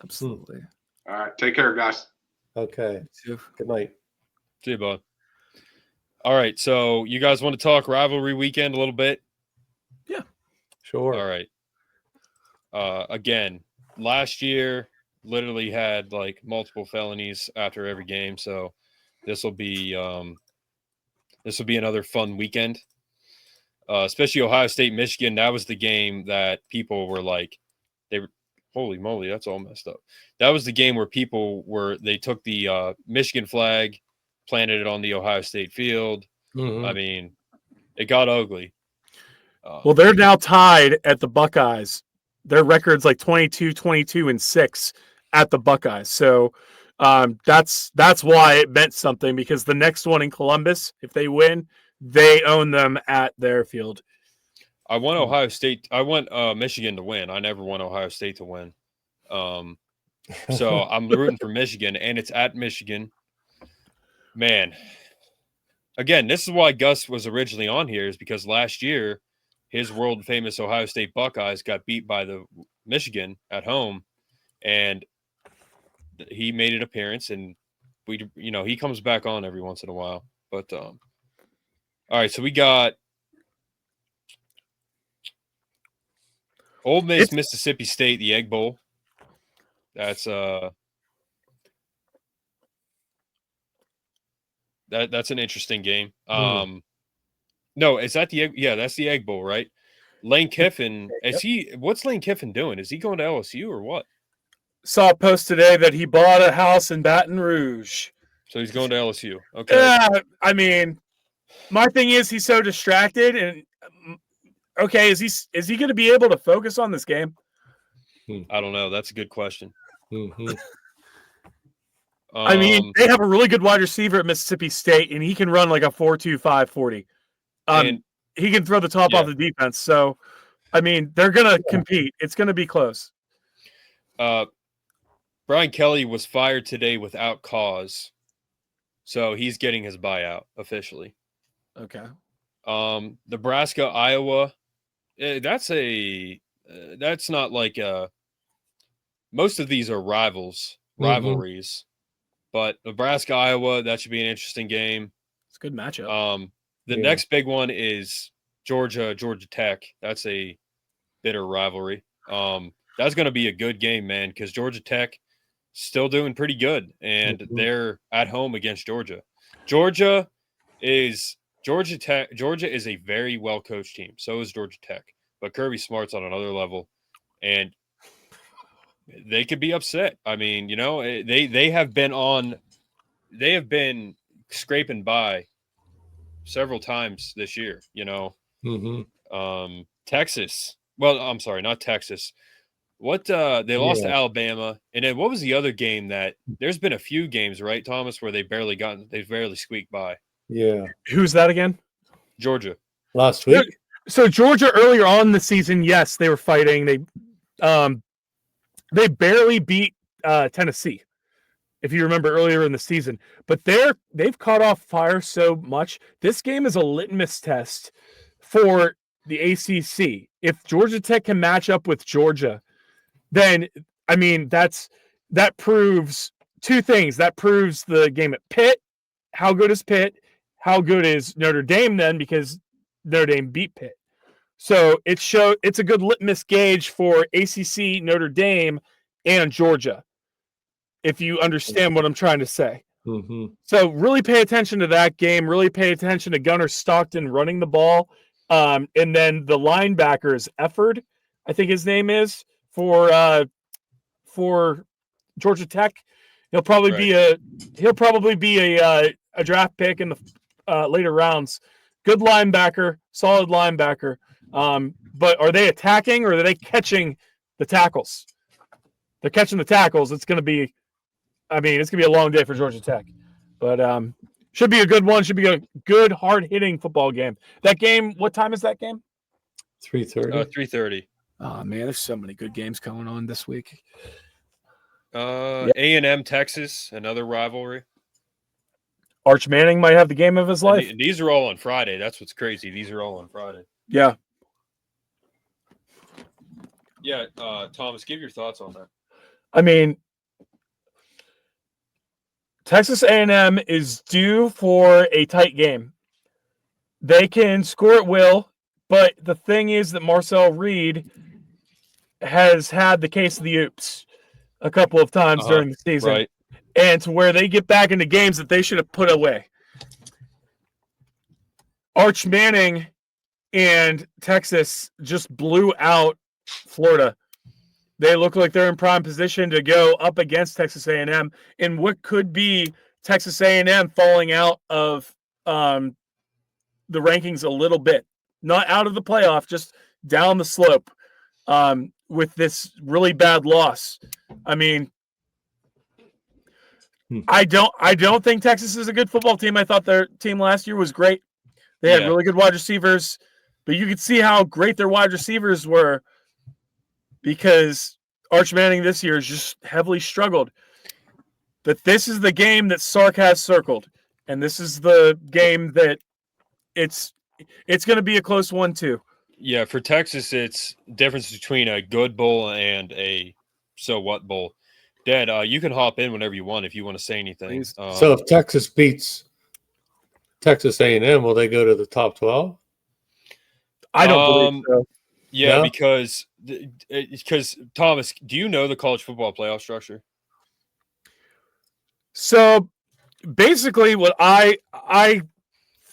Absolutely. All right. Take care, guys. Okay. Good night. See you, bud. All right. So you guys want to talk rivalry weekend a little bit? Yeah. Sure. All right. Again, last year literally had like multiple felonies after every game. So this will be another fun weekend. Especially Ohio State, Michigan. That was the game that people were like, holy moly, that's all messed up. That was the game where they took the Michigan flag, planted it on the Ohio State field. Mm-hmm. I mean, it got ugly. Well, they're now tied at the Buckeyes. Their record's like 22-22-6 at the Buckeyes. So that's why it meant something, because the next one in Columbus, if they win, they own them at their field. I want Ohio State. I want Michigan to win. I never want Ohio State to win. So I'm rooting for Michigan, and it's at Michigan. Man, again, this is why Gus was originally on here, is because last year his world famous Ohio State Buckeyes got beat by the Michigan at home, and he made an appearance, and he comes back on every once in a while. But all right, so we got Ole Miss, Mississippi State, the Egg Bowl. That's that's an interesting game. No, is that the Egg? Yeah, that's the Egg Bowl, right? Lane Kiffin, what's Lane Kiffin doing? Is he going to LSU or what? Saw a post today that he bought a house in Baton Rouge. So he's going to LSU. Okay. Yeah, I mean, my thing is he's so distracted, and okay, is he going to be able to focus on this game? I don't know. That's a good question. Mm-hmm. I mean, they have a really good wide receiver at Mississippi State, and he can run like a 4.25 40. He can throw the top off the defense. So, I mean, they're going to compete. It's going to be close. Brian Kelly was fired today without cause, so he's getting his buyout officially. Okay. Nebraska, Iowa. That's not like most of these are rivalries, but Nebraska, Iowa, that should be an interesting game. It's a good matchup. The next big one is Georgia Tech. That's a bitter rivalry. That's going to be a good game, man, because Georgia Tech still doing pretty good, and they're at home against Georgia. Georgia is a very well coached team. So is Georgia Tech, but Kirby Smart's on another level, and they could be upset. I mean, they have been scraping by several times this year. Texas. Well, I'm sorry, not Texas. They lost to Alabama, and then what was the other game that there's been a few games, right, Thomas, where they've barely squeaked by. Yeah. Who's that again? Georgia. Last week. So Georgia earlier on in the season, yes, they were fighting. They barely beat Tennessee, if you remember earlier in the season. But they've caught off fire so much. This game is a litmus test for the ACC. If Georgia Tech can match up with Georgia, then I mean that proves two things. That proves the game at Pitt. How good is Pitt? How good is Notre Dame then? Because Notre Dame beat Pitt. So it's a good litmus gauge for ACC, Notre Dame, and Georgia, if you understand what I'm trying to say. Mm-hmm. So really pay attention to that game. Really pay attention to Gunnar Stockton running the ball. And then the linebackers, Efford, I think his name is, for Georgia Tech. He'll probably be a draft pick in the later rounds. Good linebacker, solid linebacker. But are they attacking or are they catching the tackles? They're catching the tackles. It's going to be a long day for Georgia Tech. But should be a good one. Should be a good, hard-hitting football game. That game, what time is that game? 3:30. 3:30. Oh, man, there's so many good games going on this week. A&M, Texas, another rivalry. Arch Manning might have the game of his life. And these are all on Friday. That's what's crazy. These are all on Friday. Yeah. Yeah, Thomas, give your thoughts on that. I mean, Texas A&M is due for a tight game. They can score at will, but the thing is that Marcel Reed has had the case of the oops a couple of times during the season, Right. and to where they get back into games that they should have put away. Arch Manning and Texas just blew out Florida. They look like they're in prime position to go up against Texas A&M in what could be Texas A&M falling out of the rankings a little bit. Not out of the playoff, just down the slope with this really bad loss. I mean, I don't think Texas is a good football team. I thought their team last year was great. They had really good wide receivers, but you could see how great their wide receivers were because Arch Manning this year has just heavily struggled. But this is the game that Sark has circled, and this is the game that it's going to be a close one too. Yeah, for Texas, it's difference between a good bowl and a so what bowl. Dad, you can hop in whenever you want if you want to say anything. So if Texas beats Texas A&M, will they go to the top 12? I don't believe so. Yeah, No? because Thomas, do you know the college football playoff structure? So basically, what I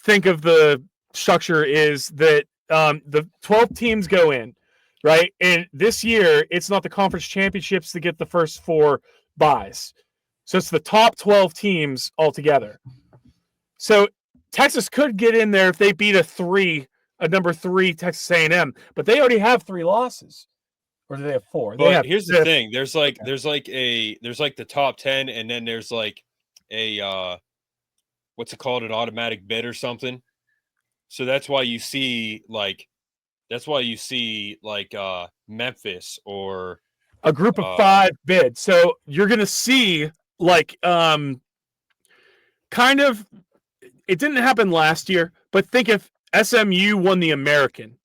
think of the structure is that the 12 teams go in, right? And this year, it's not the conference championships that get the first 4 buys. So it's the top 12 teams altogether. So Texas could get in there if they beat a number 3 Texas A&M, but they already have 3 losses. Or do they have 4? But here's the thing: there's like the top 10, and then there's like a what's it called, an automatic bid or something. So that's why you see like Memphis or a group of 5 bid. So you're gonna see like kind of, it didn't happen last year, but think if SMU won the American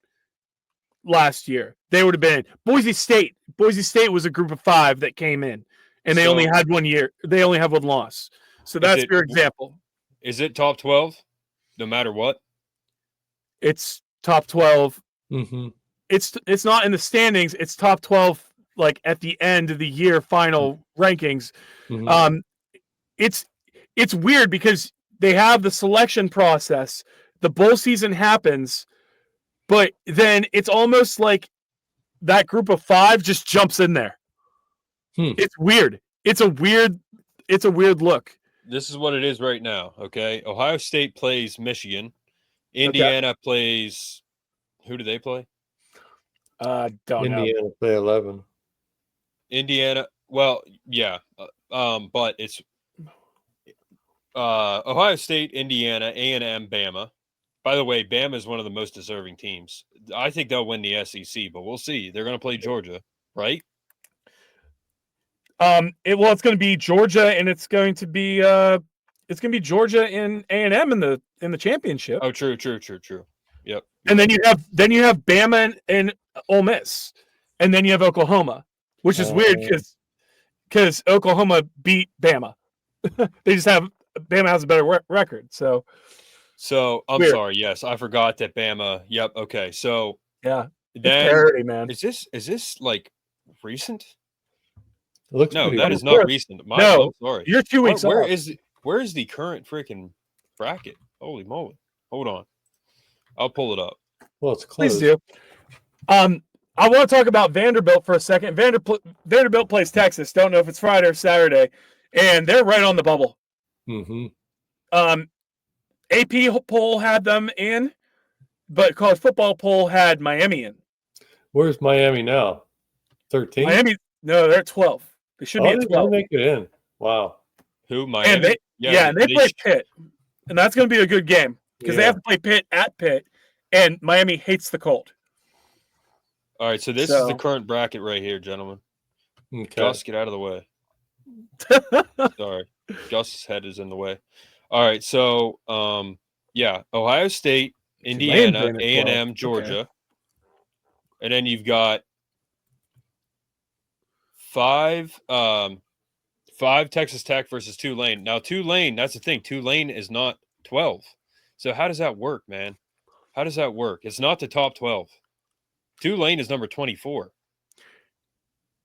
last year, they would have been Boise State. Boise State was a group of 5 that came in, and they only had 1 year. They only have 1 loss. So that's your example. Is it top 12, no matter what? It's top 12. Mm-hmm. It's not in the standings. It's top 12, like at the end of the year final rankings. Mm-hmm. It's weird because they have the selection process. The bowl season happens, but then it's almost like that group of 5 just jumps in there. It's weird. It's a weird look. This is what it is right now, okay? Ohio State plays Michigan. Indiana plays – who do they play? Don't know. Indiana play 11. Indiana – well, yeah. But it's Ohio State, Indiana, A&M, Bama. By the way, Bama is one of the most deserving teams. I think they'll win the SEC, but we'll see. They're going to play Georgia, right? It's going to be Georgia, and it's going to be Georgia and A&M in the championship. Oh, true. Yep. And then you have Bama and Ole Miss, and then you have Oklahoma, which is weird because Oklahoma beat Bama. Bama has a better record, so. So I'm weird. Sorry. Yes, I forgot that Bama. Yep. Okay. So yeah, then parity, man. Is this like recent? No, that is not recent. I'm sorry. You're 2 weeks Where off. is the current freaking bracket? Holy moly! Hold on, I'll pull it up. Well, it's close. Please do. I want to talk about Vanderbilt for a second. Vanderbilt plays Texas. Don't know if it's Friday or Saturday, and they're right on the bubble. Mm-hmm. AP poll had them in, but college football poll had Miami in. Where's Miami now? 13? Miami, no, they're 12. They should be at 12. They make it in. Wow. Who, Miami? And they play Pitt, and that's going to be a good game because they have to play Pitt at Pitt, and Miami hates the cold. All right, so this is the current bracket right here, gentlemen. Okay. Gus, get out of the way. Sorry, Gus's head is in the way. All right, so Ohio State, Indiana, A&M, Georgia, and then you've got 5 Texas Tech versus Tulane. Now Tulane, that's the thing. Tulane is not 12. So how does that work, man? How does that work? It's not the top 12. Tulane is number 24.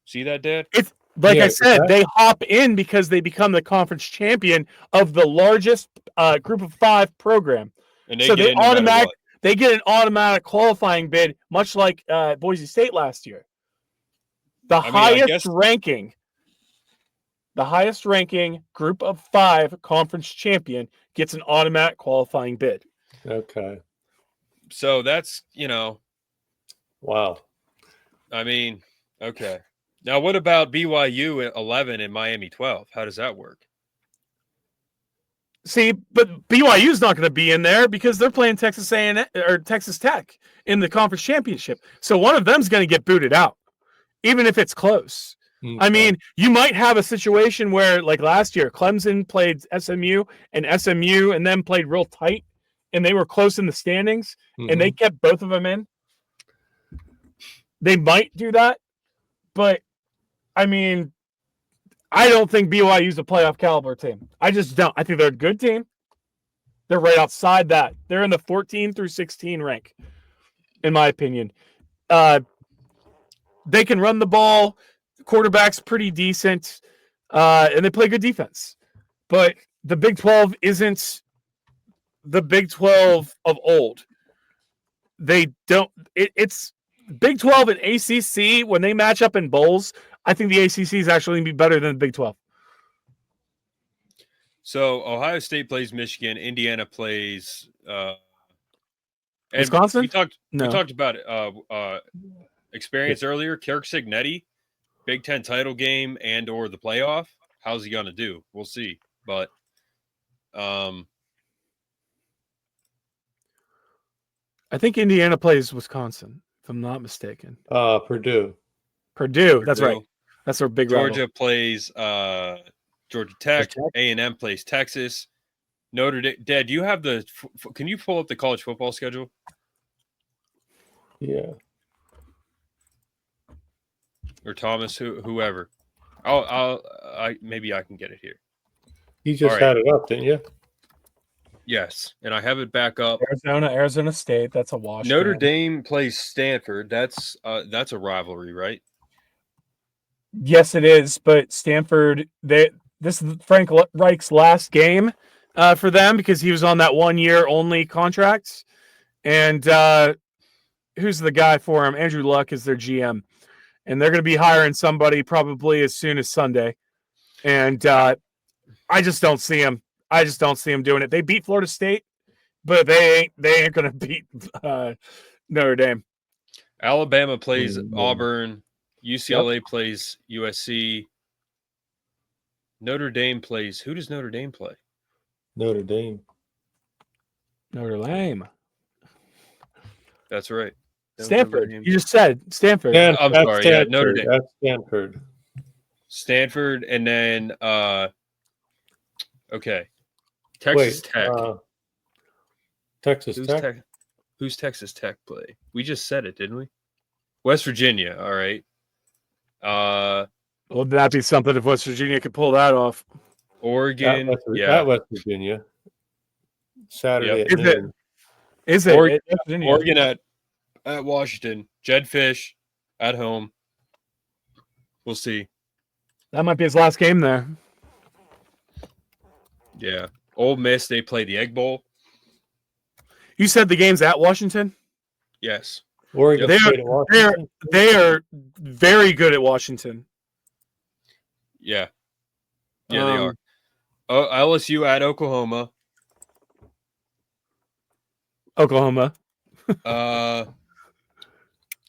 See that, Dad? It's like Yeah, I said, they hop in because they become the conference champion of the largest group of 5 program. And they So get they in no matter what. they get an automatic qualifying bid, much like Boise State last year. The highest ranking group of 5 conference champion gets an automatic qualifying bid. Okay. So that's, Wow. I mean, okay. Now, what about BYU at 11 and Miami 12? How does that work? See, but BYU is not going to be in there because they're playing Texas A&M or Texas Tech in the conference championship. So one of them's going to get booted out, even if it's close. Okay. I mean, you might have a situation where, like last year, Clemson played SMU and then played real tight, and they were close in the standings, and they kept both of them in. They might do that, but I mean, I don't think BYU's a playoff caliber team. I just don't. I think they're a good team. They're right outside that. They're in the 14 through 16 rank, in my opinion. They can run the ball. The quarterback's pretty decent, and they play good defense. But the Big 12 isn't the Big 12 of old. They don't. It's Big 12 and ACC, when they match up in bowls, I think the ACC is actually going to be better than the Big 12. So Ohio State plays Michigan. Indiana plays Wisconsin? We talked about experience earlier. Kirk Cignetti, Big Ten title game and or the playoff. How's he going to do? We'll see. But I think Indiana plays Wisconsin, if I'm not mistaken. Purdue. That's right. That's our big Georgia rival. plays Georgia Tech. A&M plays Texas. Notre Dame. Dad, do you have can you pull up the college football schedule? Yeah. Or Thomas, whoever. Maybe I can get it here. You just had it up, didn't you? Yes, and I have it back up. Arizona State. That's a wash. Notre Dame plays Stanford. That's a rivalry, right? Yes, it is. But Stanford, this is Frank Reich's last game for them because he was on that 1-year only contract. And who's the guy for him? Andrew Luck is their GM. And they're going to be hiring somebody probably as soon as Sunday. And I just don't see him. I just don't see him doing it. They beat Florida State, but they ain't going to beat Notre Dame. Alabama plays Auburn. UCLA plays USC. Notre Dame plays. Who does Notre Dame play? Notre Dame. Notre Dame. That's right. Stanford. You just said Stanford. I'm sorry. Stanford. Yeah, Notre Dame. That's Stanford. Stanford, and then okay, Texas Tech. Texas Tech. Who's Texas Tech play? We just said it, didn't we? West Virginia. All right. Would that be something if West Virginia could pull that off? Oregon. At West Virginia. Saturday at noon. Is it? Oregon at Washington. Jed Fish at home. We'll see. That might be his last game there. Yeah. Ole Miss, they play the Egg Bowl. You said the game's at Washington? Yes. Oregon State at Washington. They are very good at Washington. Yeah. Yeah, they are. LSU at Oklahoma.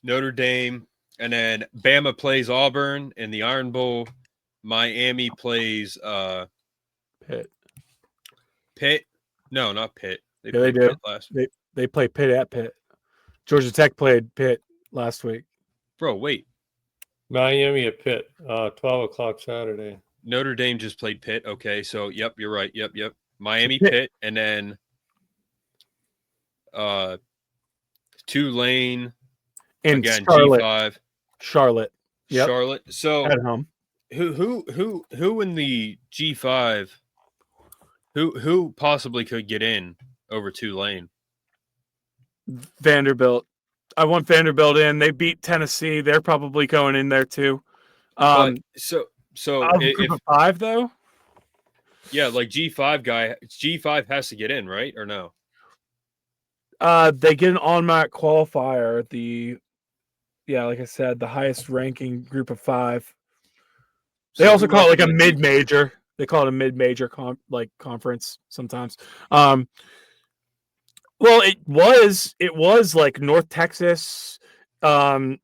Notre Dame. And then Bama plays Auburn in the Iron Bowl. Miami plays Pitt. No, not Pitt. They do. Pitt last week. They play Pitt at Pitt. Georgia Tech played Pitt last week. Bro, wait. Miami at Pitt, 12 o'clock Saturday. Notre Dame just played Pitt. Okay, so yep, you're right. Yep. Miami, Pitt, and then Tulane and again. Charlotte. G5. Charlotte. Yep. Charlotte. So At home. who in the G5? Who possibly could get in over Tulane? Vanderbilt. I want Vanderbilt in. They beat Tennessee. They're probably going in there too. But so Group if of 5 though. yeah, like G5 has to get in, right? Or no? They get an automatic qualifier. Like I said, the highest ranking group of 5. They So also who call else it like a in the G5? mid-major. They call it a mid-major conference sometimes. Well, it was like North Texas, them.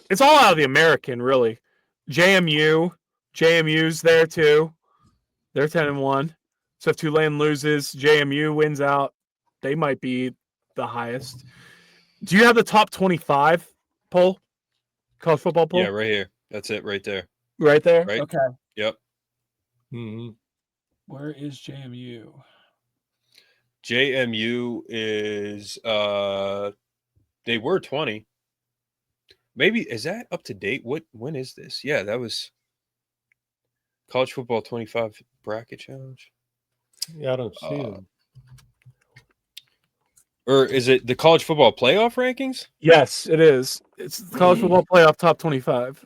It's all out of the American, really. JMU's there too. They're 10-1. So if Tulane loses, JMU wins out. They might be the highest. Do you have the top 25 poll? College football poll? Yeah, right here. That's it, right there. Right there? Right. Okay. Yep. Mm-hmm. Where is JMU? JMU is they were 20. Maybe is that up to date? When is this? Yeah, that was College Football 25 bracket challenge. Yeah, I don't see them. Or is it the College Football playoff rankings? Yes, it is. It's the college football playoff top 25.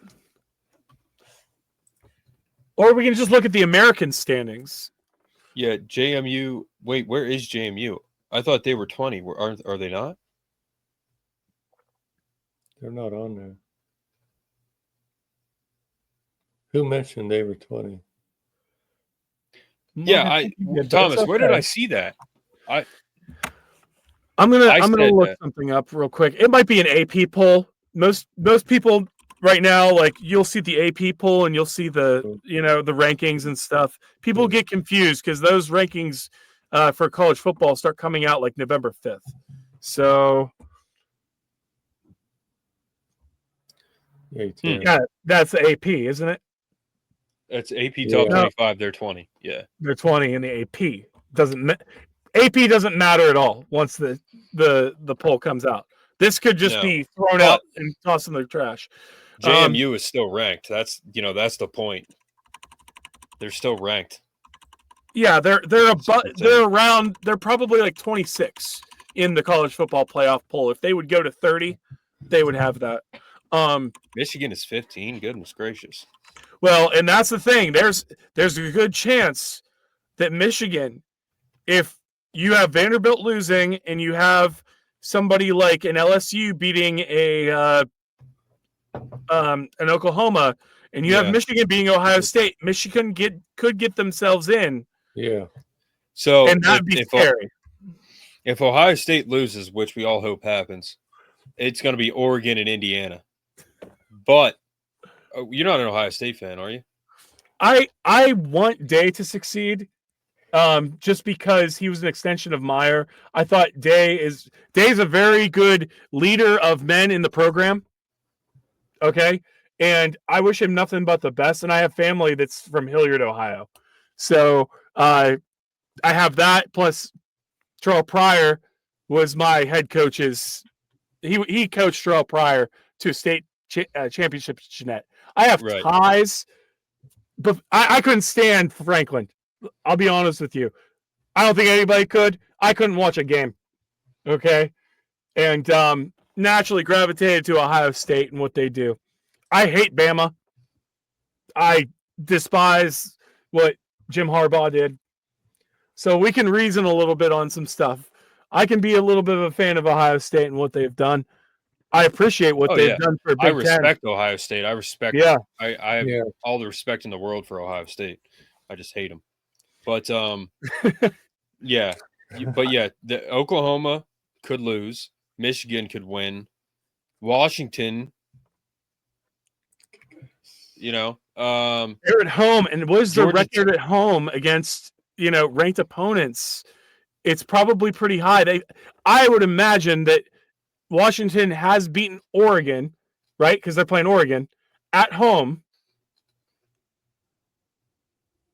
Or we can just look at the American standings. Yeah, JMU. Wait, where is JMU? I thought they were 20. Are they not? They're not on there. Who mentioned they were 20? Yeah, Thomas, where did I see that? I'm gonna said look that. something up real quick. It might be an AP poll. Most people right now, like you'll see the AP poll and you'll see the the rankings and stuff. People get confused because those rankings for college football start coming out like November 5th. So yeah, that's the AP, isn't it? It's AP top 25. They're 20. Yeah, they're 20 in the AP. AP doesn't matter at all once the poll comes out. This could just be thrown out and tossed in the trash. JMU is still ranked. That's the point. They're still ranked. Yeah, they're around. They're probably like 26 in the college football playoff poll. If they would go to 30, they would have that. Michigan is 15. Goodness gracious. Well, and that's the thing. There's a good chance that Michigan, if you have Vanderbilt losing and you have somebody like an LSU beating an Oklahoma, and you have Michigan beating Ohio State, Michigan could get themselves in. Yeah. So and that'd be scary. If Ohio State loses, which we all hope happens, it's going to be Oregon and Indiana. But you're not an Ohio State fan, are you? I want Day to succeed. Just because he was an extension of Meyer. I thought Day is a very good leader of men in the program. Okay. And I wish him nothing but the best. And I have family that's from Hilliard, Ohio. So I have that. Plus, Terrell Pryor was my head coach's. He coached Terrell Pryor to a state championship. Jeanette. I have ties, but I couldn't stand Franklin. I'll be honest with you. I don't think anybody could. I couldn't watch a game. Okay. And naturally gravitated to Ohio State and what they do. I hate Bama. I despise what Jim Harbaugh did. So we can reason a little bit on some stuff. I can be a little bit of a fan of Ohio State and what they've done. I appreciate what they've done for Big Ten. I respect Ohio State. I respect. Yeah. I have all the respect in the world for Ohio State. I just hate them. But yeah. But yeah, the Oklahoma could lose. Michigan could win. Washington, they're at home. And what is the record at home against, ranked opponents? It's probably pretty high. I would imagine that Washington has beaten Oregon, right? Because they're playing Oregon at home.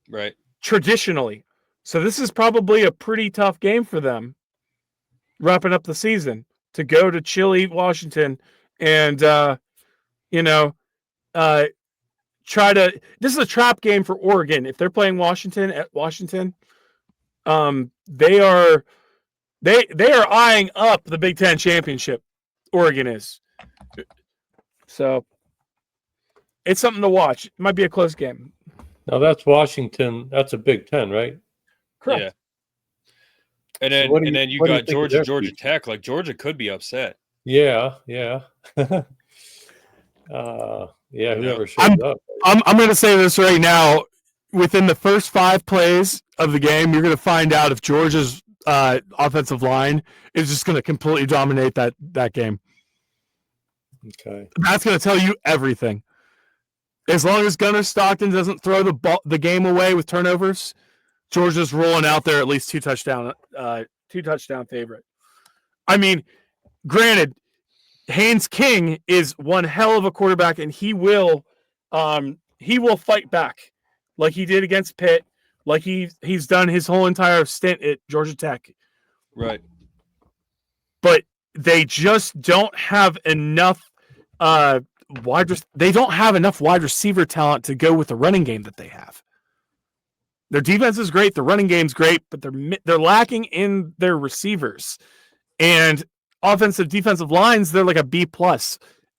Right. Traditionally. So this is probably a pretty tough game for them wrapping up the season to go to chilly Washington and you know, this is a trap game for Oregon. If they're playing Washington at Washington, they are eyeing up the Big Ten championship. Oregon is. So it's something to watch. It might be a close game. Now that's Washington. That's a Big Ten, right? Correct. Yeah. And then So you what do got think of their Georgia future? Tech. Like Georgia could be upset. Yeah. Yeah, whoever shows up. I'm going to say this right now. Within the first 5 plays of the game, you're going to find out if Georgia's offensive line is just going to completely dominate that game. Okay. That's going to tell you everything. As long as Gunnar Stockton doesn't throw the game away with turnovers, Georgia's rolling out there at least 2 touchdown favorite. I mean, granted, Haynes King is one hell of a quarterback, and he will fight back like he did against Pitt, like he's done his whole entire stint at Georgia Tech. Right. But they just don't have enough they don't have enough wide receiver talent to go with the running game that they have. Their defense is great, the running game's great, but they're lacking in their receivers. And offensive defensive lines, they're like a B+.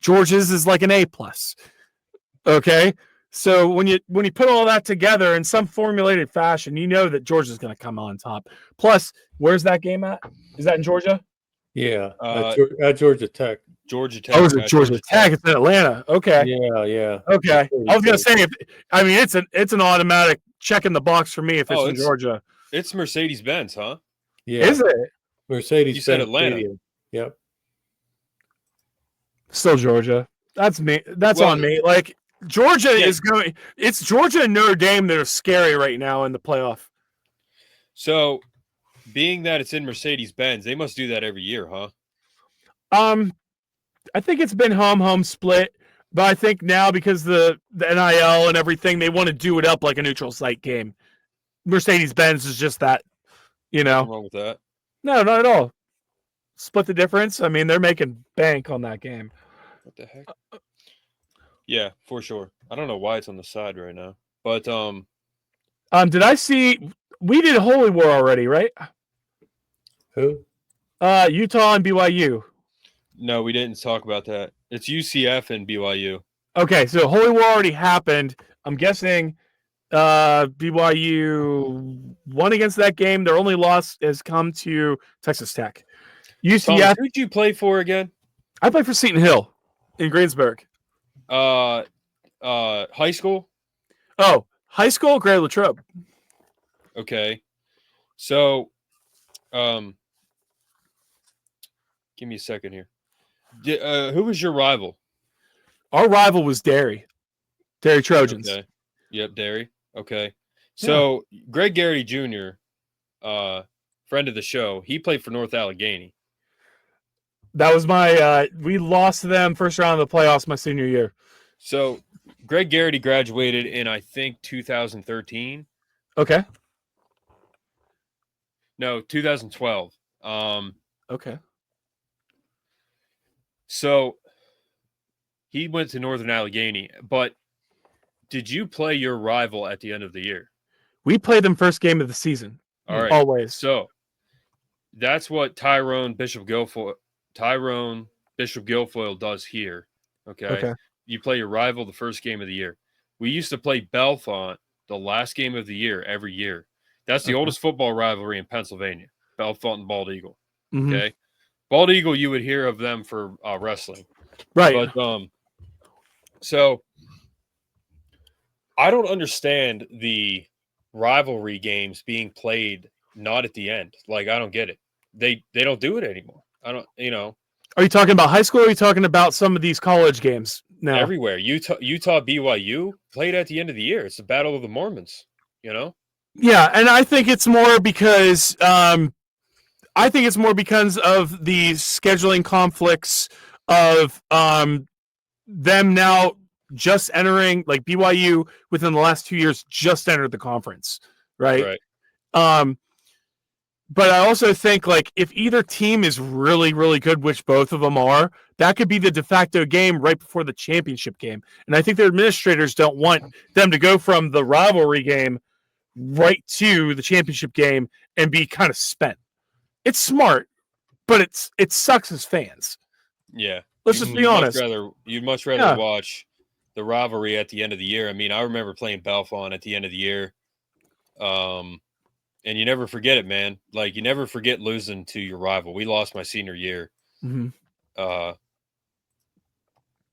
Georgia's is like an A+. Okay? So when you put all that together in some formulated fashion, you know that Georgia's going to come on top. Plus, where's that game at? Is that in Georgia? Yeah, at Georgia Tech. Georgia Tech. Oh, is it Georgia Tech? It's in Atlanta. Okay. Yeah. Okay. I was going to say, it's an automatic check in the box for me if it's in Georgia. It's Mercedes-Benz, huh? Yeah. Is it? Mercedes. You said Atlanta. Stadium. Yep. Still Georgia. That's me. That's on me. Like, Georgia is going. It's Georgia and Notre Dame that are scary right now in the playoff. So, being that it's in Mercedes-Benz, they must do that every year, huh? I think it's been home split, but I think now because the NIL and everything, they want to do it up like a neutral site game. Mercedes-Benz is just that, Nothing wrong with that. No, not at all. Split the difference. I mean, they're making bank on that game. What the heck? Yeah, for sure. I don't know why it's on the side right now, but did I see we did Holy War already, right? Who? Utah and BYU. No, we didn't talk about that. It's UCF and BYU. Okay, so Holy War already happened. I'm guessing BYU won against that game. Their only loss has come to Texas Tech. UCF. Who'd you play for again? I played for Seton Hill in Greensburg. High school? Oh, high school, Gray Latrobe. Okay. So, give me a second here. Who was your rival? Our rival was Derry Trojans. Okay. Yep, Derry. Okay. So, Greg Garrity Jr., friend of the show, he played for North Allegheny. That was my we lost to them first round of the playoffs my senior year. So, Greg Garrity graduated in, I think, 2013. Okay. No, 2012. Okay. So, he went to Northern Allegheny, but did you play your rival at the end of the year? We played them first game of the season. All right. Always. So, that's what Tyrone Bishop Guilfoyle does here. Okay. You play your rival the first game of the year. We used to play Bellefonte the last game of the year every year. That's the oldest football rivalry in Pennsylvania, Bellefonte and Bald Eagle. Mm-hmm. Okay. Bald Eagle, you would hear of them for wrestling. Right. But so I don't understand the rivalry games being played not at the end. Like, I don't get it. They don't do it anymore. I don't, Are you talking about high school or are you talking about some of these college games now? Everywhere. Utah, BYU played at the end of the year. It's the Battle of the Mormons, Yeah, and I think it's more because of the scheduling conflicts of them now just entering, like BYU within the last 2 years just entered the conference, right? But I also think, like, if either team is really, really good, which both of them are, that could be the de facto game right before the championship game. And I think the administrators don't want them to go from the rivalry game right to the championship game and be kind of spent. It's smart, but it sucks as fans. Yeah. Let's just be honest. You'd much rather watch the rivalry at the end of the year. I mean, I remember playing Belfont at the end of the year. And you never forget it, man. Like, you never forget losing to your rival. We lost my senior year. Mm-hmm.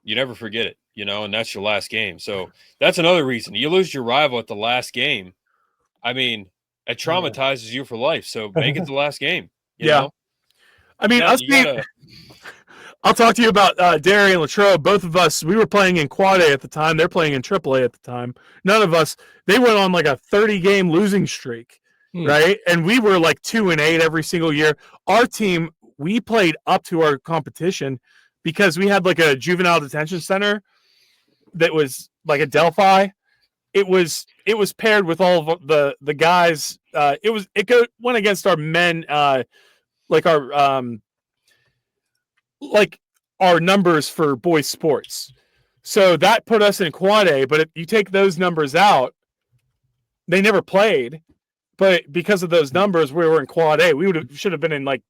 You never forget it, and that's your last game. So that's another reason. You lose your rival at the last game. I mean, it traumatizes you for life. So make it the last game. You know? I mean, I'll talk to you about Derry and Latrobe. Both of us, we were playing in Quad A at the time. They're playing in Triple A at the time. None of us, they went on like a 30-game losing streak. Right. And we were like 2-8 every single year. Our team, we played up to our competition because we had like a juvenile detention center that was like a Delphi. It was paired with all of the guys. It went against our men, like our numbers for boys sports. So that put us in Quad A. But if you take those numbers out, they never played. But because of those numbers, we were in Quad A. We should have been in like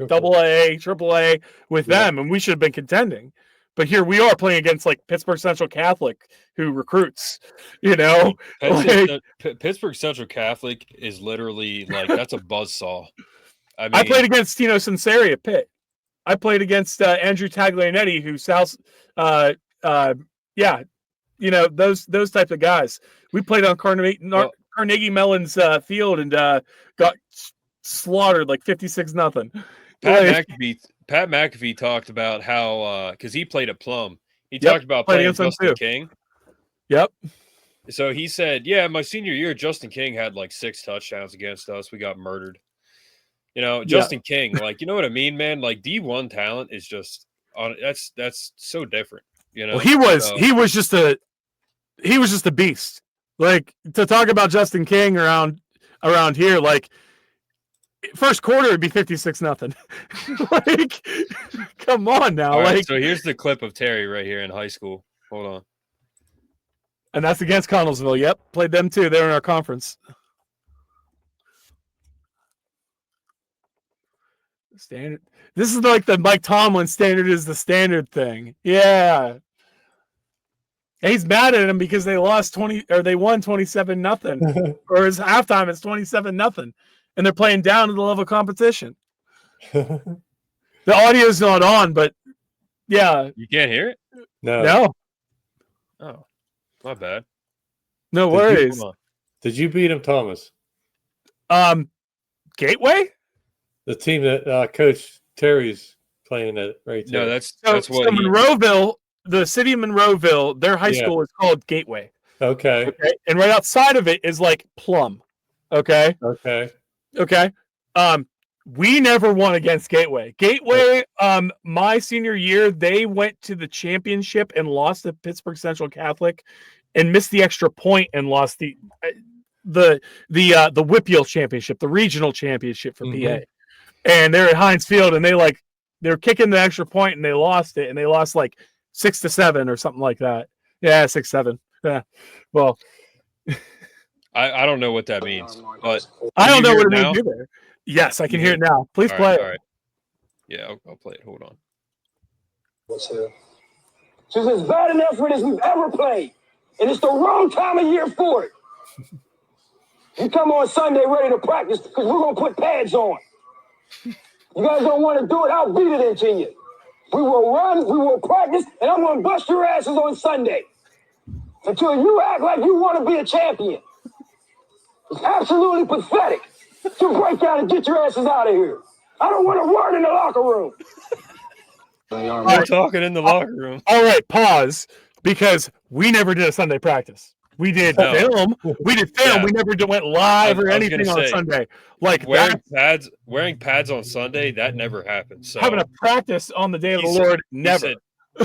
Double A, Triple A with them, and we should have been contending. But here we are playing against like Pittsburgh Central Catholic, who recruits. Pittsburgh Central Catholic is literally like that's a buzzsaw. I played against Tino Sinceri at Pitt. I played against Andrew Taglianetti, who's South. Those types of guys. We played on Carnegie Mellon's field and got slaughtered like 56-0. Pat McAfee talked about how because he played at Plum. He talked about playing Justin King. Yep. So he said, "Yeah, my senior year, Justin King had like 6 touchdowns against us. We got murdered." Justin King, like, you know what I mean, man? Like D1 talent is just that's so different. Well, he was just a beast. Like, to talk about Justin King around here, like first quarter would be 56-0. Like, come on now. All right, like, so here's the clip of Terry right here in high school. Hold on. And that's against Connellsville. Yep, played them too. They're in our conference. Standard. This is like the Mike Tomlin standard is the standard thing. Yeah. And he's mad at him because they lost 20 or they won 27-0. Or his halftime is 27-0. And they're playing down to the level of competition. The audio's not on, but yeah. You can't hear it? No. Oh, my bad. No worries. Did you beat him, Thomas? Gateway? The team that Coach Terry's playing at right there. No, that's what Monroeville. The city of Monroeville, their high school is called Gateway. Okay. And right outside of it is like Plum. Okay. We never won against Gateway. Gateway, my senior year, they went to the championship and lost to Pittsburgh Central Catholic and missed the extra point and lost the Whippeal championship, the regional championship for PA. And they're at Heinz Field and they're kicking the extra point and they lost it, and they lost like 6-7 or something like that. Yeah, 6-7. Yeah. Well, I don't know what that means, but I don't know what it means either. Yes, I can hear it now. Please play it. All right. Yeah, I'll play it. Hold on. What's here? This is bad enough for this we've ever played, and it's the wrong time of year for it. You come on Sunday ready to practice because we're going to put pads on. You guys don't want to do it, I'll beat it into you. We will run, we will practice, and I'm going to bust your asses on Sunday until you act like you want to be a champion. It's absolutely pathetic to break down and get your asses out of here. I don't want a word in the locker room. We're talking in the locker room. All right, pause, because we never did a Sunday practice. We did film. We did film. Yeah. We never went live or anything on Sunday. Like wearing pads on Sunday, that never happened. So having a practice on the day of the Lord, never.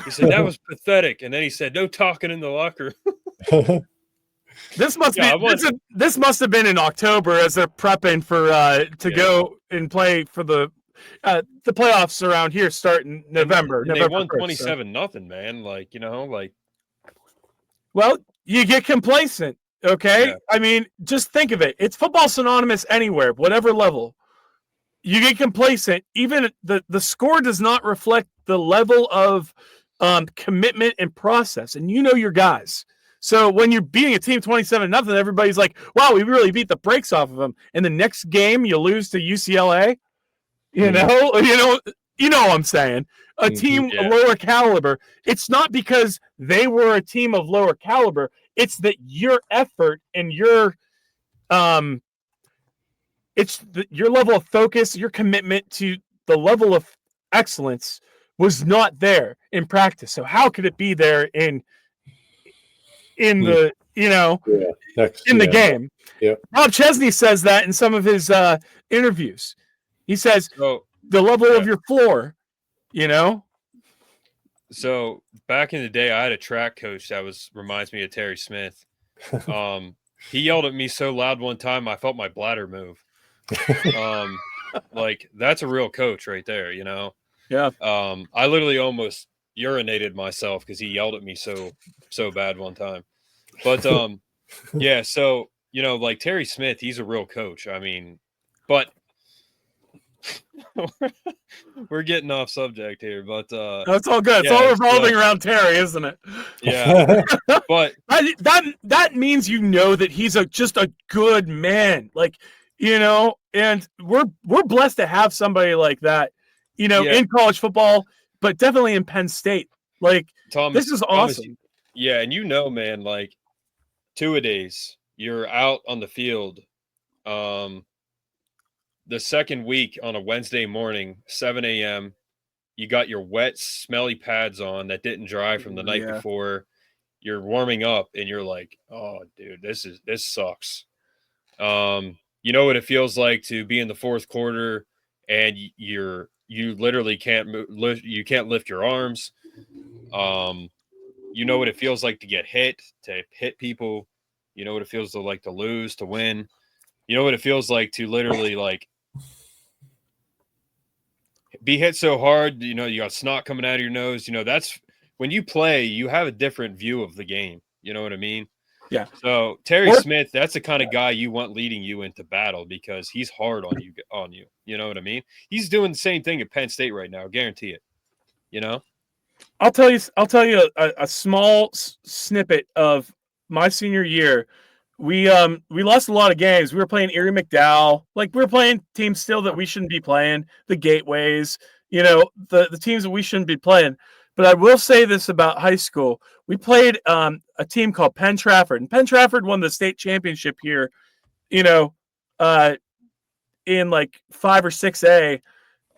He said that was pathetic, and then he said, "No talking in the locker room." This must Yeah, be this must have been in October as they're prepping for to go and play for the playoffs around here start in November. And they won 1st, 27-0, man. Like, Well, you get complacent, okay? Yeah. I mean, just think of it. It's football synonymous anywhere, whatever level. You get complacent. Even the score does not reflect the level of commitment and process. And you know your guys. So when you're beating a team 27-0, everybody's like, wow, we really beat the brakes off of them. And the next game you lose to UCLA, you know what I'm saying. A team lower caliber. It's not because they were a team of lower caliber. It's that your effort and your your level of focus, your commitment to the level of excellence was not there in practice. So how could it be there in the the game? Yeah. Rob Chesney says that in some of his interviews. He says the level of your floor, So back in the day, I had a track coach that reminds me of Terry Smith. He yelled at me so loud one time, I felt my bladder move. Like, that's a real coach right there, Yeah. I literally almost urinated myself because he yelled at me so bad one time. But yeah, so like Terry Smith, he's a real coach. I mean, but we're getting off subject here, but that's all good. It's all revolving around Terry, isn't it? Yeah. But that means that he's just a good man. Like, and we're blessed to have somebody like that, in college football, but definitely in Penn State. Like, Thomas, this is awesome. Yeah, and man, like, two-a-days, you're out on the field the second week on a Wednesday morning, 7 a.m. You got your wet, smelly pads on that didn't dry from the night before. You're warming up, and you're like, "Oh, dude, this sucks." You know what it feels like to be in the fourth quarter, and you literally can't move, you can't lift your arms. You know what it feels like to get hit people. You know what it feels to lose, to win. You know what it feels like to literally be hit so hard, you got snot coming out of your nose. That's when you play, you have a different view of the game. You know what I mean? Yeah. So Terry Smith, that's the kind of guy you want leading you into battle because he's hard on you. You know what I mean? He's doing the same thing at Penn State right now. Guarantee it. I'll tell you a small snippet of my senior year. We lost a lot of games. We were playing Erie McDowell. Like, we were playing teams still that we shouldn't be playing, the Gateways, the teams that we shouldn't be playing. But I will say this about high school. We played a team called Penn Trafford. And Penn Trafford won the state championship here, in like 5 or 6A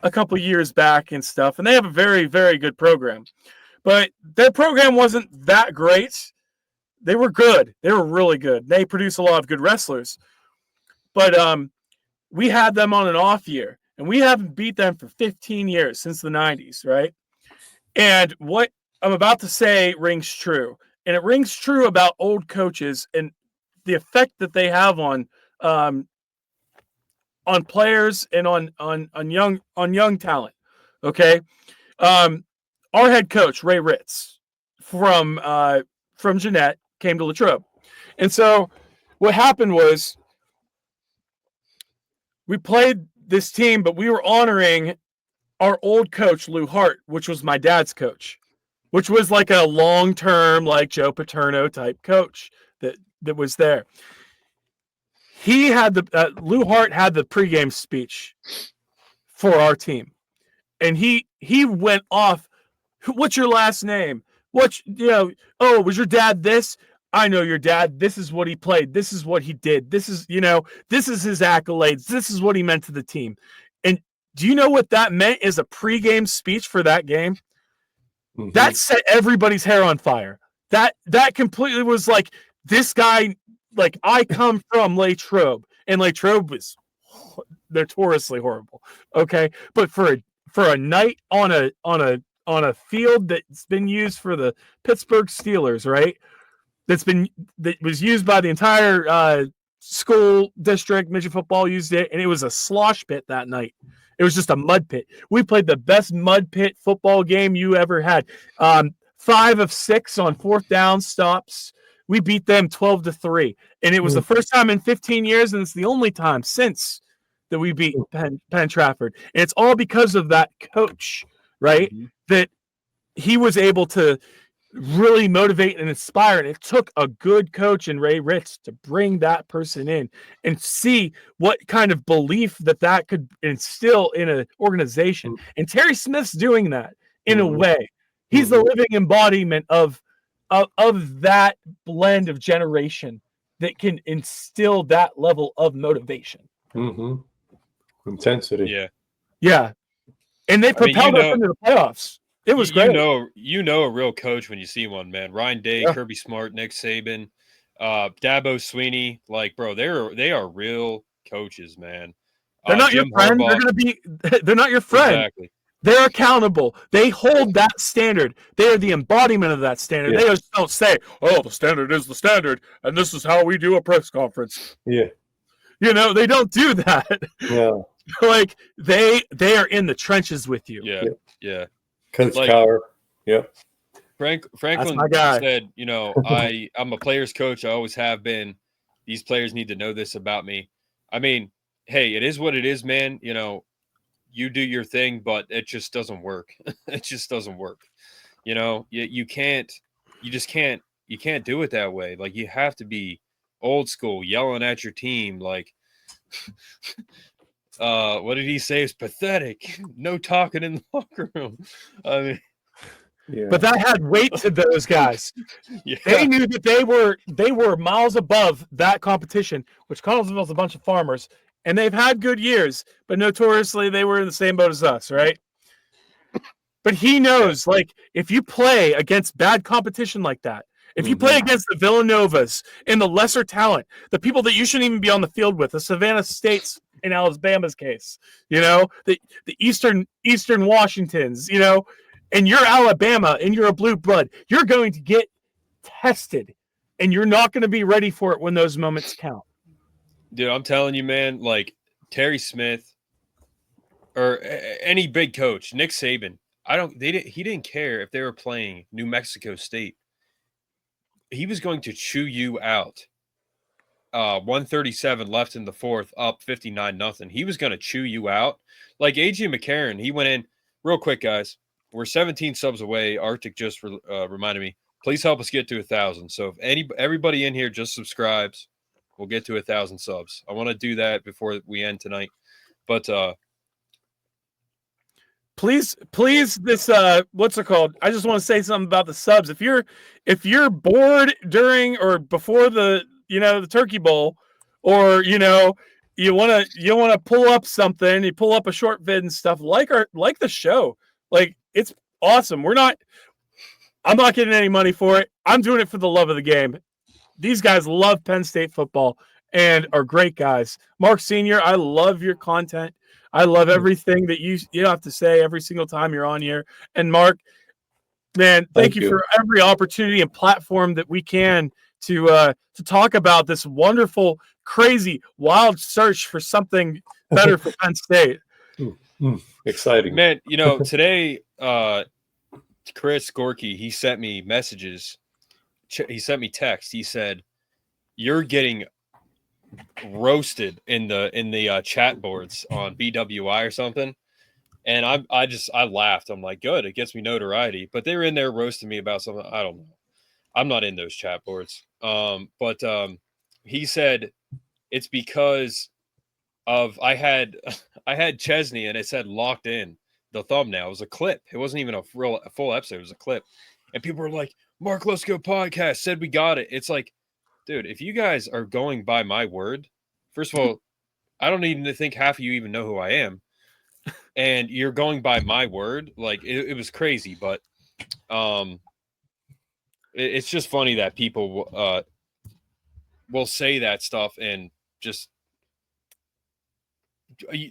a couple years back and stuff. And they have a very, very good program. But their program wasn't that great. They were good. They were really good. They produce a lot of good wrestlers. But we had them on an off year, and we haven't beat them for 15 years, since the 90s, right? And what I'm about to say rings true. And it rings true about old coaches and the effect that they have on players and on young talent. Okay? Our head coach, Ray Ritz, from Jeanette, came to Latrobe. And so what happened was we played this team, but we were honoring our old coach, Lou Hart, which was my dad's coach, which was like a long-term, like Joe Paterno type coach that was there. He had Lou Hart had the pregame speech for our team. And he went off, "What's your last name? Was your dad this? I know your dad. This is what he played. This is what he did. This is his accolades. This is what he meant to the team." And do you know what that meant as a pregame speech for that game? Mm-hmm. That set everybody's hair on fire. That completely was like, this guy, like, I come from Latrobe, and Latrobe was notoriously horrible. Okay. But for a night on a field that's been used for the Pittsburgh Steelers, right? that was used by the entire school district. Midget football used it, and it was a slosh pit that night. It was just a mud pit. We played the best mud pit football game you ever had. 5 of 6 on 4th down stops. We beat them 12-3, and it was the first time in 15 years, and it's the only time since that we beat Penn Trafford. And it's all because of that coach, right? Mm-hmm. That he was able to really motivate and inspire. And it took a good coach in Ray Ritz to bring that person in and see what kind of belief that could instill in an organization. And Terry Smith's doing that in a way. He's the living embodiment of that blend of generation that can instill that level of motivation. Intensity. Yeah. And they propelled us into the playoffs. It was great. You know a real coach when you see one, man. Ryan Day, Kirby Smart, Nick Saban, Dabo Sweeney. Like, bro, they are real coaches, man. They're not Jim your friend. Harbaugh, They're not your friend. Exactly. They're accountable. They hold that standard. They are the embodiment of that standard. Yeah. They just don't say, "Oh, the standard is the standard, and this is how we do a press conference." Yeah. They don't do that. Yeah. Like they are in the trenches with you. Yeah. Coach Cowher. Yep. Franklin my guy. said, I'm a player's coach. I always have been. These players need to know this about me. I mean, hey, it is what it is, man. You do your thing, but it just doesn't work. It just doesn't work. You can't do it that way. Like, you have to be old school, yelling at your team. Like, what did he say? It's pathetic. No talking in the locker room. I mean, but that had weight to those guys. They knew that they were miles above that competition, which Connellsville's a bunch of farmers, and they've had good years, but notoriously they were in the same boat as us, right? But he knows, like, if you play against bad competition like that, if you play against the Villanovas and the lesser talent, the people that you shouldn't even be on the field with, the Savannah States in Alabama's case, the Eastern Washingtons, and you're Alabama and you're a blue blood, you're going to get tested, and you're not going to be ready for it when those moments count. Dude, I'm telling you, man, like Terry Smith or any big coach, Nick Saban, he didn't care if they were playing New Mexico State. He was going to chew you out. 137 left in the fourth, up 59-0. He was going to chew you out. Like A.J. McCarron, he went in real quick, guys. We're 17 subs away. Arctic just reminded me. Please help us get to 1,000. So if everybody in here just subscribes, we'll get to 1,000 subs. I want to do that before we end tonight. But please, this what's it called? I just want to say something about the subs. If you're bored during or before the the Turkey Bowl, or you want to pull up something, you pull up a short vid and stuff like the show. Like, it's awesome. I'm not getting any money for it. I'm doing it for the love of the game. These guys love Penn State football and are great guys. Mark Sr., I love your content. I love everything that you have to say every single time you're on here. And Mark, man, thank you for every opportunity and platform that we can to talk about this wonderful, crazy, wild search for something better for Penn State. Exciting, man. Today, Chris Gorky, he sent me messages. He sent me text. He said, "You're getting roasted in the chat boards on BWI or something." And I laughed. I'm like, good, it gets me notoriety. But they were in there roasting me about something. I don't know. I'm not in those chat boards. But he said it's because of I had Chesney and it said locked in. The thumbnail, it was a clip. It wasn't even a full episode. It was a clip. And people were like, Mark Lesko podcast said we got it. It's like, dude, if you guys are going by my word, first of all, I don't even think half of you even know who I am. And you're going by my word. Like, it was crazy. But it's just funny that people will say that stuff and just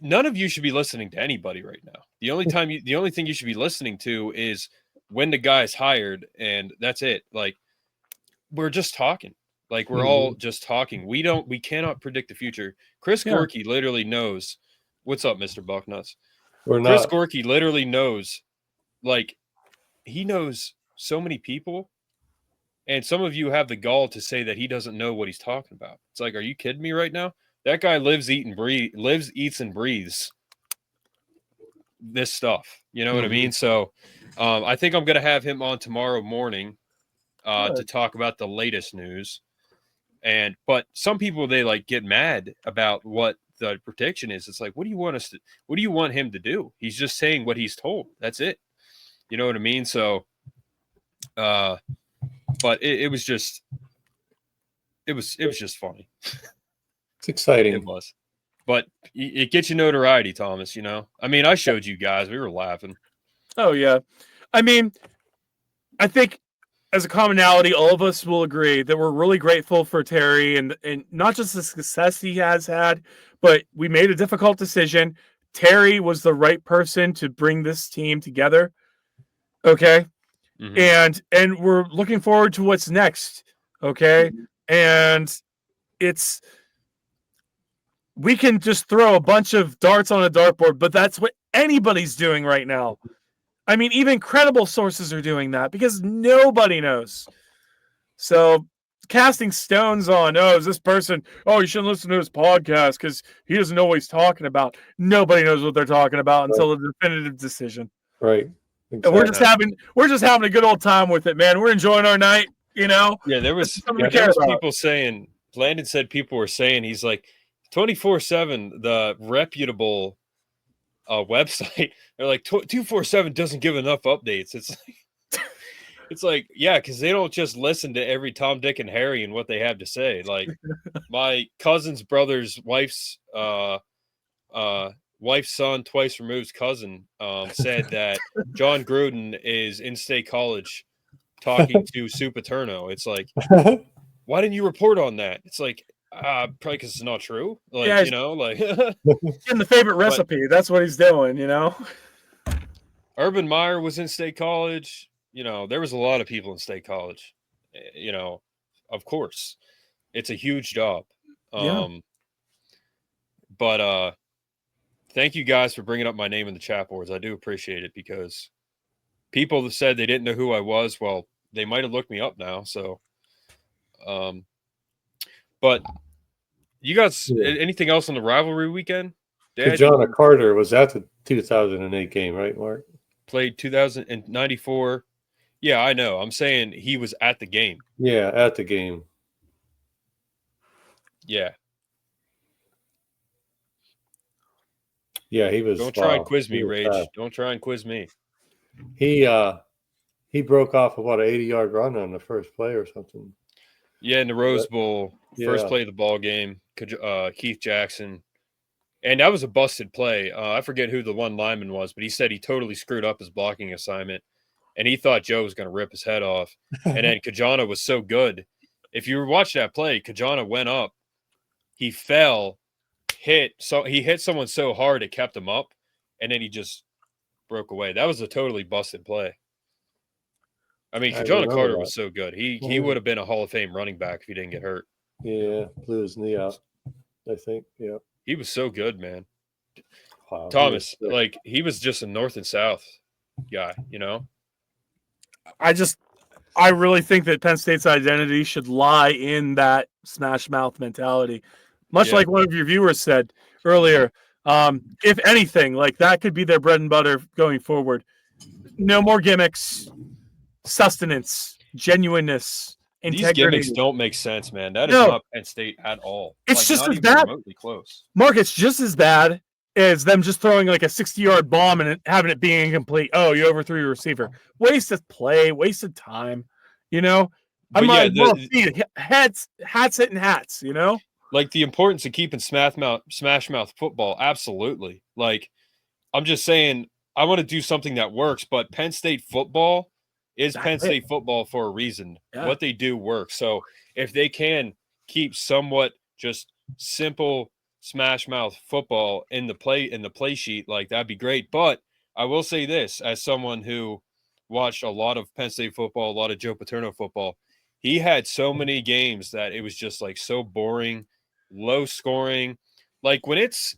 none of you should be listening to anybody right now. The only thing you should be listening to is when the guy's hired, and that's it. Like, we're just talking. Like we're all just talking. We cannot predict the future. Chris Gorky literally knows. What's up, Mr. Bucknuts? Chris Gorky literally knows, like, he knows so many people, and some of you have the gall to say that he doesn't know what he's talking about. It's like, are you kidding me right now? That guy lives, eats, and breathes this stuff. You know what I mean? So I think I'm going to have him on tomorrow morning to talk about the latest news. But some people, they like get mad about what the prediction is. It's like, what do you want him to do? He's just saying what he's told. That's it. You know what I mean? So, but it was just funny. It's exciting. It was, but it gets you notoriety, Thomas. You know, I mean, I showed you guys, we were laughing. Oh yeah. I mean, I think as a commonality, all of us will agree that we're really grateful for Terry and not just the success he has had, but we made a difficult decision. Terry was the right person to bring this team together. Okay. And we're looking forward to what's next. Okay. And we can just throw a bunch of darts on a dartboard, but that's what anybody's doing right now. I mean, even credible sources are doing that because nobody knows. So casting stones on, is this person, you shouldn't listen to his podcast because he doesn't know what he's talking about. Nobody knows what they're talking about until the definitive decision. Right. Exactly. And we're just having a good old time with it, man. We're enjoying our night, you know? Yeah, there was people saying, Landon said people were saying, he's like, 24/7, the reputable website, they're like 247 doesn't give enough updates. It's like yeah, because they don't just listen to every Tom, Dick, and Harry and what they have to say. Like my cousin's brother's wife's son, twice removed cousin, said that John Gruden is in State College talking to Sue Paterno. It's like, why didn't you report on that? It's like, probably because it's not true. Like, yeah, you know, like in the favorite recipe. That's what he's doing, you know. Urban Meyer was in State College. You know, there was a lot of people in State College. You know, of course, it's a huge job. But thank you guys for bringing up my name in the chat boards. I do appreciate it because people that said they didn't know who I was, well, they might have looked me up now. So, but you guys, anything else on the rivalry weekend? John Carter was at the 2008 game, right, Mark? Played 2094. Yeah, I know. I'm saying he was at the game. Yeah, at the game. Yeah. Yeah, he was. Don't try and quiz me, Rage. Don't try and quiz me. He broke off about an 80-yard run on the first play or something. Yeah, in the Rose Bowl, first play of the ball game, Keith Jackson. And that was a busted play. I forget who the one lineman was, but he said he totally screwed up his blocking assignment. And he thought Joe was going to rip his head off. And then Kajana was so good. If you watch that play, Kajana went up. He fell, he hit someone so hard it kept him up. And then he just broke away. That was a totally busted play. I mean, Kajana Carter was so good. He would have been a Hall of Fame running back if he didn't get hurt. Yeah, blew his knee out, I think. Yeah. He was so good, man. Wow, Thomas, like, he was just a North and South guy, you know? I really think that Penn State's identity should lie in that smash mouth mentality. Much like one of your viewers said earlier, if anything, like that could be their bread and butter going forward. No more gimmicks, sustenance, genuineness, integrity. These gimmicks don't make sense, man. That is not Penn State at all. It's just as bad. Remotely close. Mark, it's just as bad as them just throwing like a 60-yard bomb and having it being incomplete. Oh, you overthrew your receiver. Wasted play, wasted time. You know, I might see hats hitting hats. You know, like the importance of keeping smash mouth football. Absolutely. Like, I'm just saying, I want to do something that works. But Penn State football is Penn State football for a reason. Yeah. What they do works. So if they can keep somewhat just simple smash mouth football in the play sheet, like, that'd be great. But I will say this, as someone who watched a lot of Penn State football, a lot of Joe Paterno football, he had so many games that it was just like so boring, low scoring. Like when it's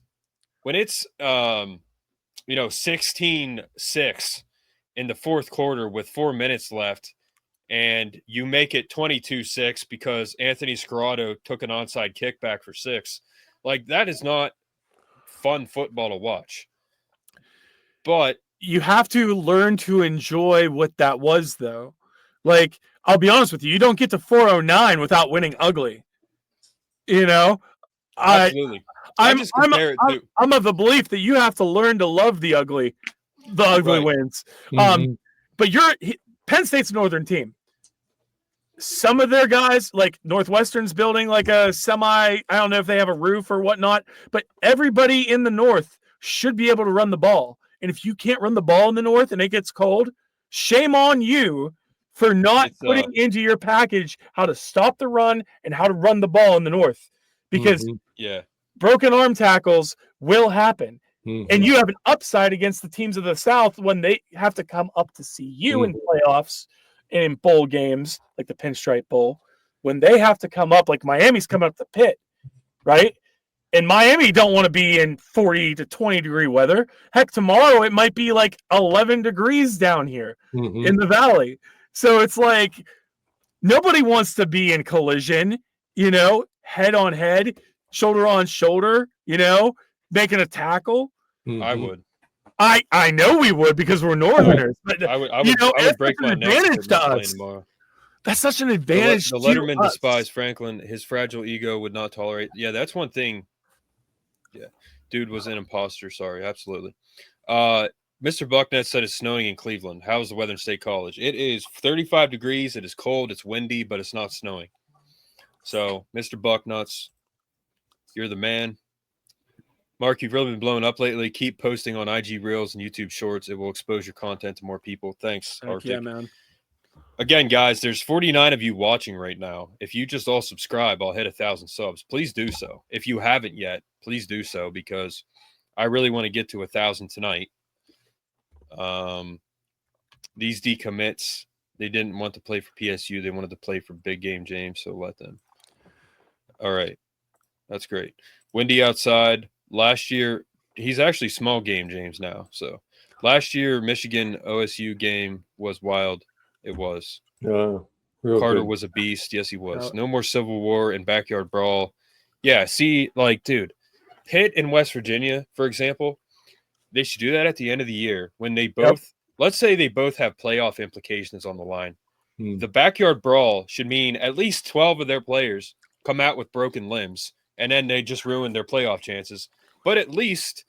16-6 in the fourth quarter with 4 minutes left, and you make it 22-6 because Anthony Scarrato took an onside kickback for 6. Like, that is not fun football to watch. But you have to learn to enjoy what that was, though. Like, I'll be honest with you, you don't get to 409 without winning ugly. You know, absolutely, I'm of the belief that you have to learn to love the ugly Right. wins. But Penn State's a northern team. Some of their guys, like Northwestern's building like a I don't know if they have a roof or whatnot, but everybody in the north should be able to run the ball. And if you can't run the ball in the north and it gets cold, shame on you for not putting into your package how to stop the run and how to run the ball in the north. Because broken arm tackles will happen. And you have an upside against the teams of the South when they have to come up to see you in playoffs and in bowl games, like the Pinstripe Bowl, when they have to come up, like Miami's coming up to Pitt, right? And Miami don't want to be in 40 to 20 degree weather. Heck, tomorrow it might be like 11 degrees down here in the valley. So it's like nobody wants to be in collision, head on head, shoulder on shoulder, making a tackle. I would. I know we would because we're Northerners. But, I would break my neck to us tomorrow. That's such an advantage. The Letterman despised Franklin. His fragile ego would not tolerate. Yeah, that's one thing. Yeah, dude was an imposter. Sorry, absolutely. Mr. Bucknett said it's snowing in Cleveland. How is the weather in State College? It is 35 degrees. It is cold. It's windy, but it's not snowing. So, Mr. Bucknuts, you're the man. Mark, you've really been blowing up lately. Keep posting on IG Reels and YouTube Shorts. It will expose your content to more people. Thanks, Arctic. Yeah, man. Again, guys, there's 49 of you watching right now. If you just all subscribe, I'll hit 1,000 subs. Please do so. If you haven't yet, please do so because I really want to get to 1,000 tonight. These decommits, they didn't want to play for PSU. They wanted to play for Big Game James, so let them. All right. That's great. Windy outside. Last year, he's actually small game James now. So last year, Michigan OSU game was wild. It was. Carter was a beast. Yes, he was. No more Civil War and backyard brawl. Yeah, see, like, dude, Pitt and West Virginia, for example, they should do that at the end of the year when they both, let's say they both have playoff implications on the line. The backyard brawl should mean at least 12 of their players come out with broken limbs, and then they just ruin their playoff chances. But at least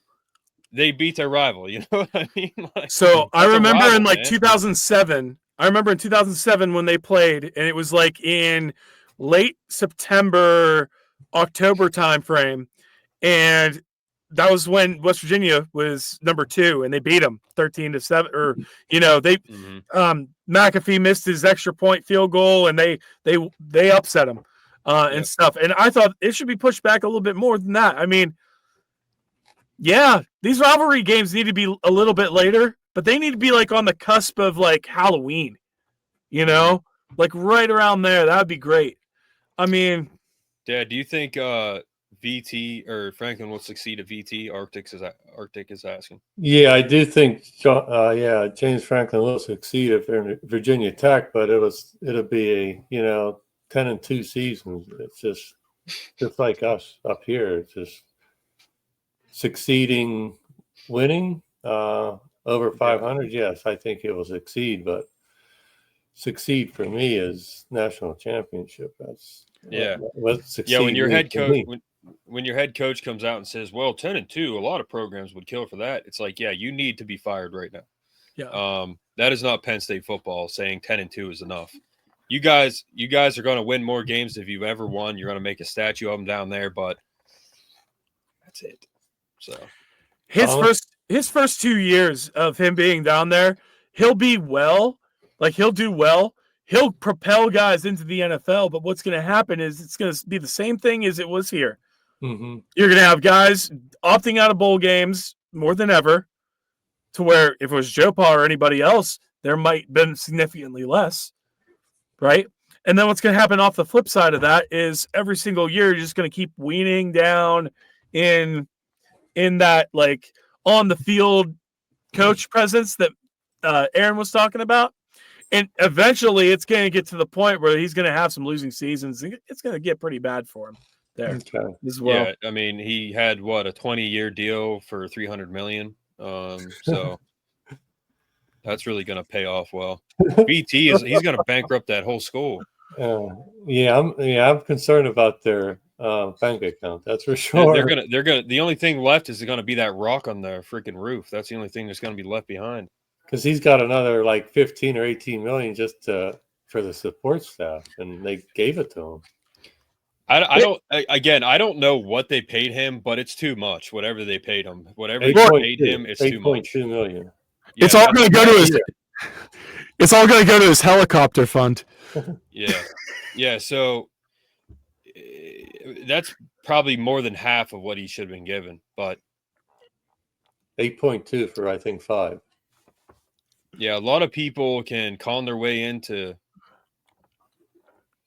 they beat their rival. You know what I mean? Like, so I remember in 2007. I remember in 2007 when they played, and it was like in late September, October timeframe, and that was when West Virginia was number 2, and they beat them 13-7. Or they McAfee missed his extra point field goal, and they upset him and stuff. And I thought it should be pushed back a little bit more than that. I mean, yeah, these rivalry games need to be a little bit later, but they need to be like on the cusp of like Halloween, like right around there. That'd be great. I mean, Dad, do you think VT or Franklin will succeed at VT? Arctic is asking. Yeah, I do think. James Franklin will succeed if they're in Virginia Tech, but it'll be a 10-2 season. It's just like us up here. It's just succeeding, winning over 500. Yes, I think it will succeed, but succeed for me is national championship. That's what succeed. When your head coach when your head coach comes out and says, well, 10-2, a lot of programs would kill for that. It's like, you need to be fired right now. Yeah. That is not Penn State football saying 10-2 is enough. You guys are going to win more games if you've ever won. You're going to make a statue of them down there, but that's it. So his first 2 years of him being down there, he'll be well. Like, he'll do well. He'll propel guys into the NFL, but what's going to happen is it's going to be the same thing as it was here. Mm-hmm. You're going to have guys opting out of bowl games more than ever, to where if it was Joe Pa or anybody else, there might have been significantly less, right? And then what's going to happen off the flip side of that is every single year you're just going to keep weaning down in that like on the field coach presence that Aaron was talking about. And eventually it's going to get to the point where he's going to have some losing seasons. It's going to get pretty bad for him there as well. Yeah, I mean, he had, a 20-year deal for $300 million. So that's really going to pay off well. BT he's going to bankrupt that whole school. I'm concerned about their bank account. That's for sure. They're gonna. The only thing left is going to be that rock on the freaking roof. That's the only thing that's going to be left behind. Because he's got another like 15 or 18 million just for the support staff, and they gave it to him. I don't know what they paid him, but it's too much. Whatever they paid him, whatever they paid him, it's too much. $8.2 million. Yeah, it's all going to go to his. It's all going to go to his helicopter fund. Yeah. So that's probably more than half of what he should have been given. But 8.2 for I think 5. Yeah, a lot of people can con their way into.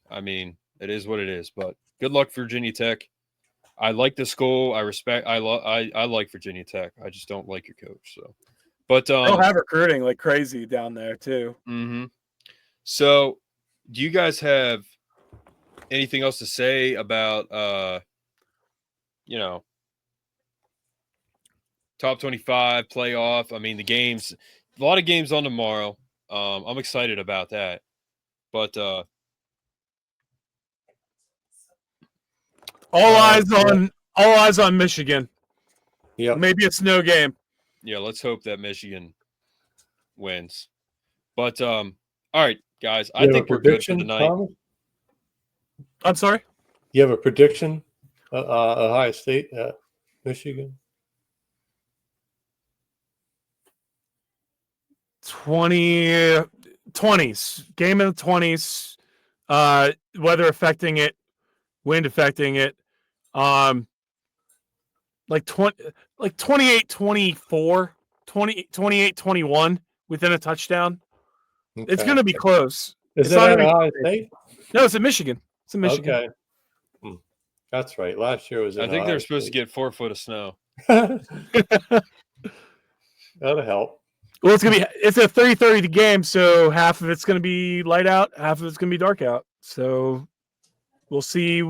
I mean, it is what it is. But good luck, Virginia Tech. I like the school. I respect. I like Virginia Tech. I just don't like your coach. So, but they'll have recruiting like crazy down there too. Mm-hmm. So, do you guys have anything else to say about top 25 playoff? I mean, the games. A lot of games on tomorrow. I'm excited about that. But all eyes on Michigan. Yeah. Maybe it's no game. Yeah, let's hope that Michigan wins. But all right, guys, I think we're good for the night. Thomas? I'm sorry? You have a prediction? Ohio State, Michigan? 20s. Game in the 20s. Weather affecting it, wind affecting it. Like 28-24, 28-21 within a touchdown. Okay. It's going to be close. Is it at Ohio State? No, it's in Michigan. It's in Michigan. Okay. That's right. Last year was in I think Ohio they're supposed State. to get 4 foot of snow. That'll help. Well, it's a 30-30 game, so half of it's going to be light out, half of it's going to be dark out. So we'll see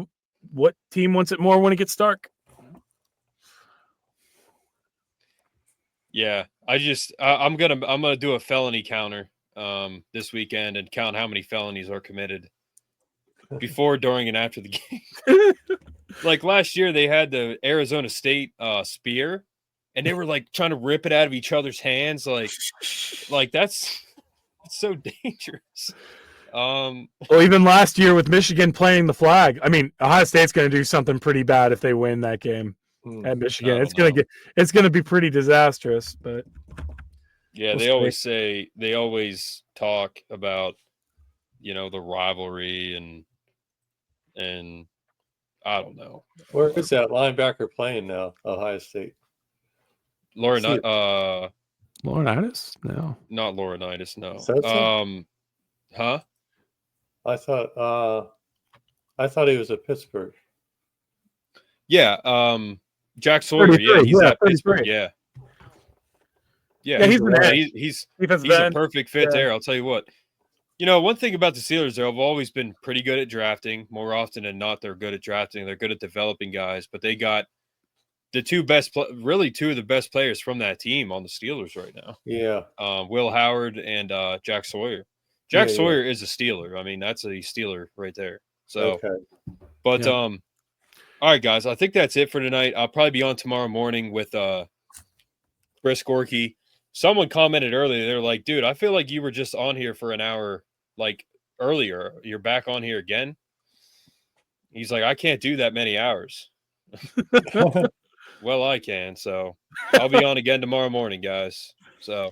what team wants it more when it gets dark. Yeah, I'm gonna do a felony counter this weekend and count how many felonies are committed before, during, and after the game. Like last year, they had the Arizona State spear, and they were like trying to rip it out of each other's hands. Like that's so dangerous. Well, even last year with Michigan playing the flag, I mean, Ohio State's going to do something pretty bad if they win that game at Michigan. It's going to be pretty disastrous. But yeah, they always talk about the rivalry and I don't know. Where is that linebacker playing now? Ohio State. Laurinaitis? No, not Laurinaitis. No. Huh? I thought he was at Pittsburgh. Yeah, Jack Sawyer. Yeah, he's at Pittsburgh. Yeah, he's a perfect fit there. I'll tell you what. One thing about the Steelers, they've always been pretty good at drafting. More often than not, they're good at drafting. They're good at developing guys, but they got the two of the best players from that team on the Steelers right now. Yeah, Will Howard and Jack Sawyer. Jack Sawyer is a Steeler. I mean, that's a Steeler right there. So, but all right, guys, I think that's it for tonight. I'll probably be on tomorrow morning with Chris Gorky. Someone commented earlier. They're like, "Dude, I feel like you were just on here for an hour, like earlier. You're back on here again." He's like, "I can't do that many hours." Well, I can. So I'll be on again tomorrow morning, guys. So